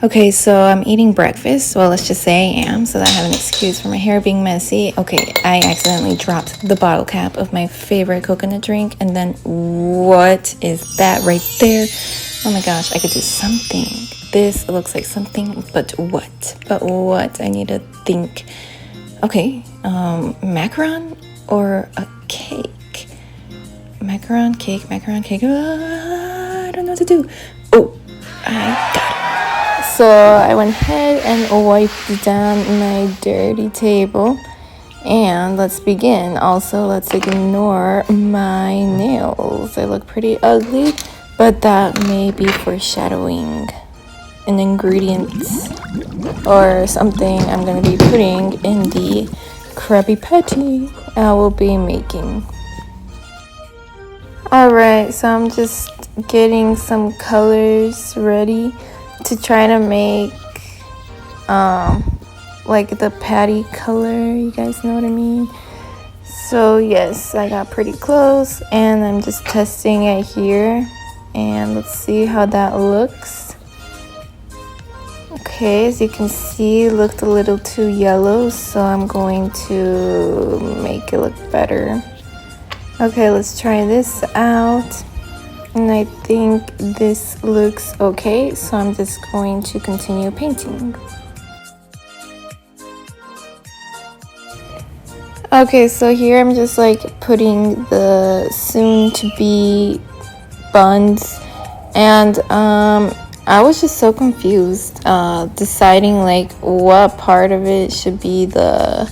Okay, so I'm eating breakfast. Well, let's just say I am, so that I have an excuse for my hair being messy. Okay, I accidentally dropped the bottle cap of my favorite coconut drink, and then what is that right there? Oh my gosh, I could do something. This looks like something, but what? But what? I need to think. Okay, macaron or a cake? Macaron, cake. I don't know what to do. Oh, I got it. So I went ahead and wiped down my dirty table. And let's begin. Also, let's ignore my nails. They look pretty ugly, but that may be foreshadowing an ingredient or something I'm going to be putting in the Krabby Patty I will be making. Alright, so I'm just getting some colors ready to try to make like the patty color, you guys know what I mean? So yes, I got pretty close and I'm just testing it here, and let's see how that looks. Okay, as you can see, it looked a little too yellow, so I'm going to make it look better. Okay, let's try this out. And I think this looks okay, so I'm just going to continue painting. Okay, so here I'm just like putting the soon-to-be buns, and I was just so confused deciding like what part of it should be the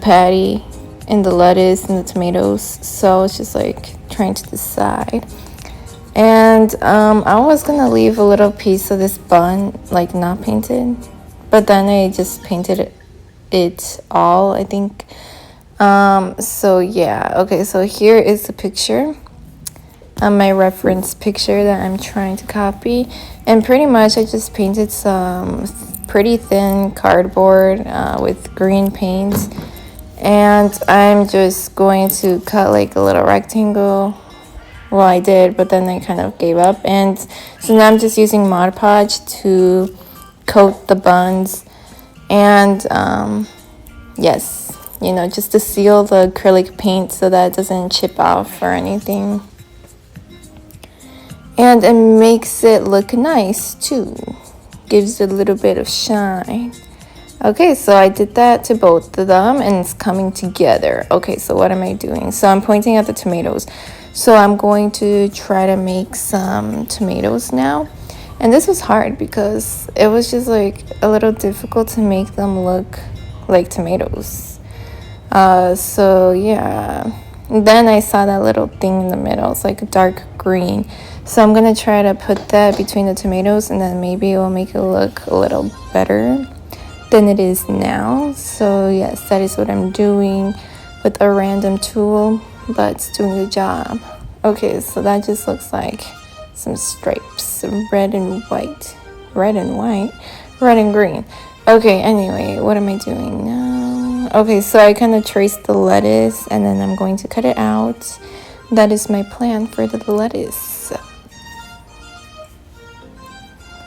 patty and the lettuce and the tomatoes. So I was just like trying to decide, and I was gonna leave a little piece of this bun like not painted, but then I just painted it all, I think. So yeah, okay, so here is the picture, my reference picture that I'm trying to copy, and pretty much I just painted some pretty thin cardboard with green paint, and I'm just going to cut like a little rectangle. Well, I did, but then I kind of gave up, and so now I'm just using Mod Podge to coat the buns, and yes, you know, just to seal the acrylic paint so that it doesn't chip off or anything, and it makes it look nice too, gives it a little bit of shine. Okay, so I did that to both of them and it's coming together. Okay, so what am I doing? So I'm pointing at the tomatoes. So I'm going to try to make some tomatoes now. And this was hard because it was just like a little difficult to make them look like tomatoes. So yeah. Then I saw that little thing in the middle. It's like a dark green. So I'm going to try to put that between the tomatoes, and then maybe it will make it look a little better than it is now. So yes, that is what I'm doing with a random tool, but it's doing the job. Okay, so that just looks like some stripes, red and green. Okay, anyway, what am I doing now? Okay, so I kind of traced the lettuce and then I'm going to cut it out. That is my plan for the lettuce.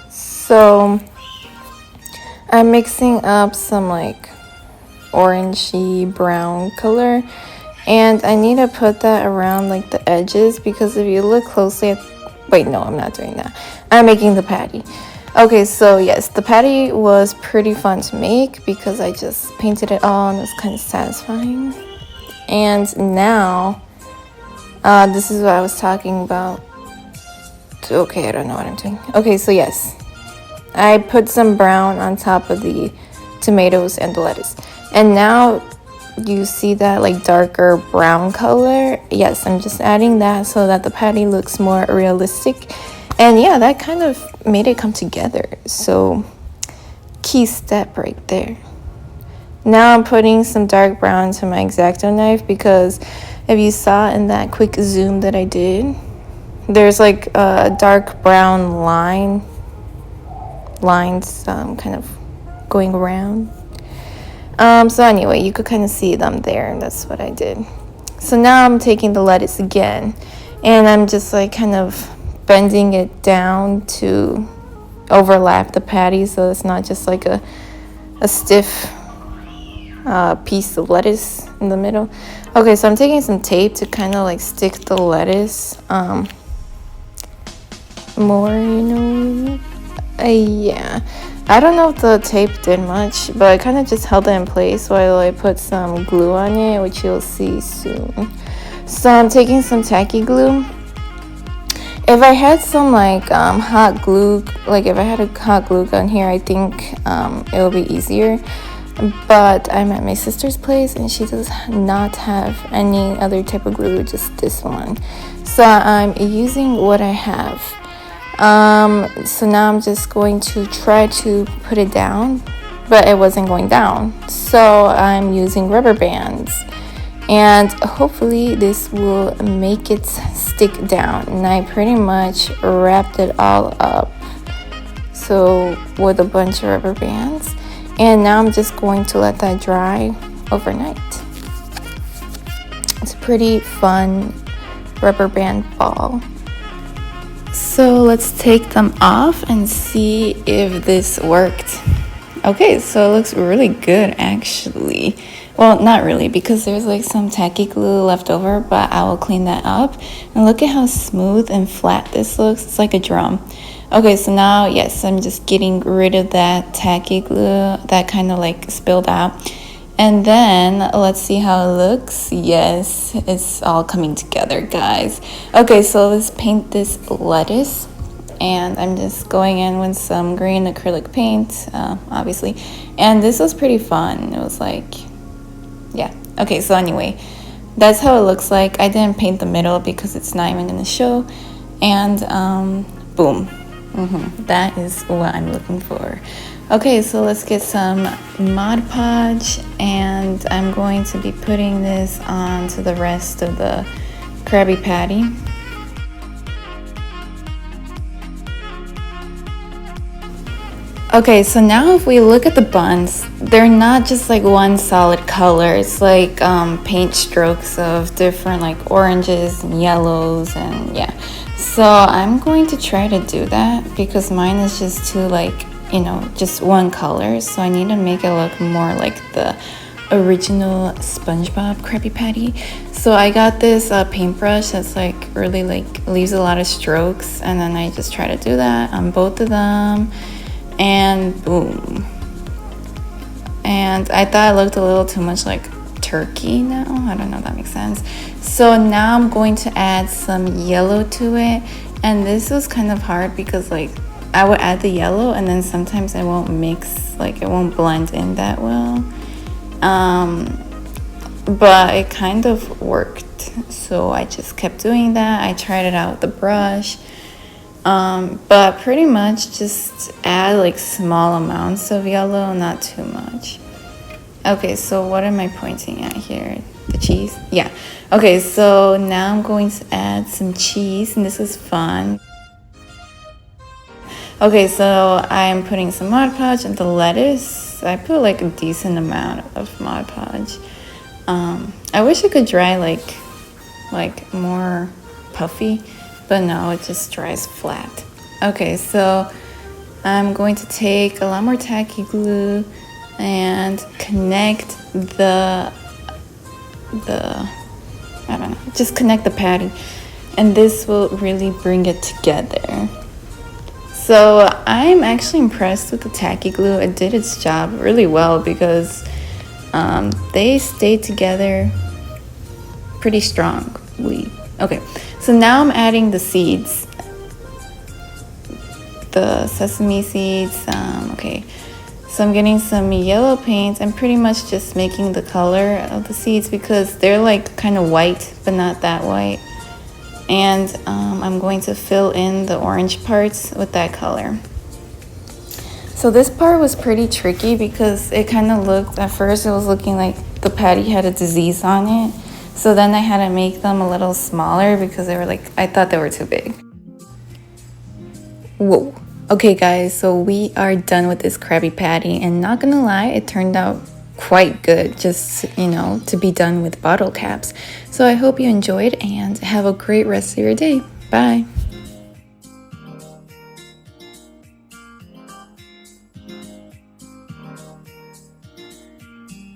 So I'm mixing up some like orangey brown color, and I need to put that around like the edges, because if you look closely at, wait, no, I'm not doing that. I'm making the patty. Okay, so yes, the patty was pretty fun to make because I just painted it all and it was kind of satisfying. And now, this is what I was talking about. Okay, I don't know what I'm doing. Okay, so yes, I put some brown on top of the tomatoes and the lettuce. And now you see that like darker brown color. Yes, I'm just adding that so that the patty looks more realistic. And yeah, that kind of made it come together. So key step right there. Now I'm putting some dark brown to my X-Acto knife, because if you saw in that quick zoom that I did, there's like a dark brown lines kind of going around. So anyway, you could kind of see them there, and that's what I did. So now I'm taking the lettuce again, and I'm just like kind of bending it down to overlap the patty so it's not just like a stiff piece of lettuce in the middle. Okay, so I'm taking some tape to kind of like stick the lettuce more, yeah. I don't know if the tape did much, but I kind of just held it in place while I put some glue on it, which you'll see soon. So I'm taking some tacky glue. If I had some like hot glue, like if I had a hot glue gun here, I think it would be easier. But I'm at my sister's place and she does not have any other type of glue, just this one. So I'm using what I have. So now I'm just going to try to put it down, but it wasn't going down. So I'm using rubber bands and hopefully this will make it stick down. And I pretty much wrapped it all up. So with a bunch of rubber bands. And now I'm just going to let that dry overnight. It's a pretty fun rubber band ball. So let's take them off and see if this worked. Okay, so it looks really good actually. Well, not really, because there's like some tacky glue left over, but I will clean that up. And look at how smooth and flat this looks. It's like a drum. Okay, so now, yes, I'm just getting rid of that tacky glue that kind of like spilled out. And then let's see how it looks. Yes, it's all coming together, guys. Okay, so let's paint this lettuce. And I'm just going in with some green acrylic paint, obviously. And this was pretty fun. It was like, yeah. Okay, so anyway, that's how it looks like. I didn't paint the middle because it's not even gonna show. And boom. That is what I'm looking for. Okay, so let's get some Mod Podge, and I'm going to be putting this onto the rest of the Krabby Patty. Okay, so now if we look at the buns, they're not just like one solid color. It's like paint strokes of different like oranges and yellows, and yeah. So I'm going to try to do that because mine is just too like, just one color. So I need to make it look more like the original SpongeBob Krabby Patty. So I got this paintbrush that's like really like leaves a lot of strokes, and then I just try to do that on both of them, and boom. And I thought it looked a little too much like turkey now. I don't know if that makes sense. So now I'm going to add some yellow to it, and this was kind of hard because like I would add the yellow and then sometimes it won't mix, like it won't blend in that well, but it kind of worked, so I just kept doing that. I tried it out with the brush, but pretty much just add like small amounts of yellow, not too much. Okay, so what am I pointing at here? The cheese? Yeah. Okay, so now I'm going to add some cheese, and this is fun. Okay, so I'm putting some Mod Podge and the lettuce. I put like a decent amount of Mod Podge. I wish it could dry like more puffy, but no, it just dries flat. Okay, so I'm going to take a lot more tacky glue and connect the I don't know, just connect the patty, and this will really bring it together. So I'm actually impressed with the tacky glue. It did its job really well because they stayed together pretty strongly. Okay, so now I'm adding the seeds, the sesame seeds. Okay, so I'm getting some yellow paint. I'm pretty much just making the color of the seeds because they're like kind of white, but not that white. And I'm going to fill in the orange parts with that color. So this part was pretty tricky because it kind of looked, at first it was looking like the patty had a disease on it. So then I had to make them a little smaller because they were like, I thought they were too big. Whoa. Okay guys, so we are done with this Krabby Patty, and not gonna lie, it turned out quite good, just, to be done with bottle caps. So I hope you enjoyed and have a great rest of your day. Bye.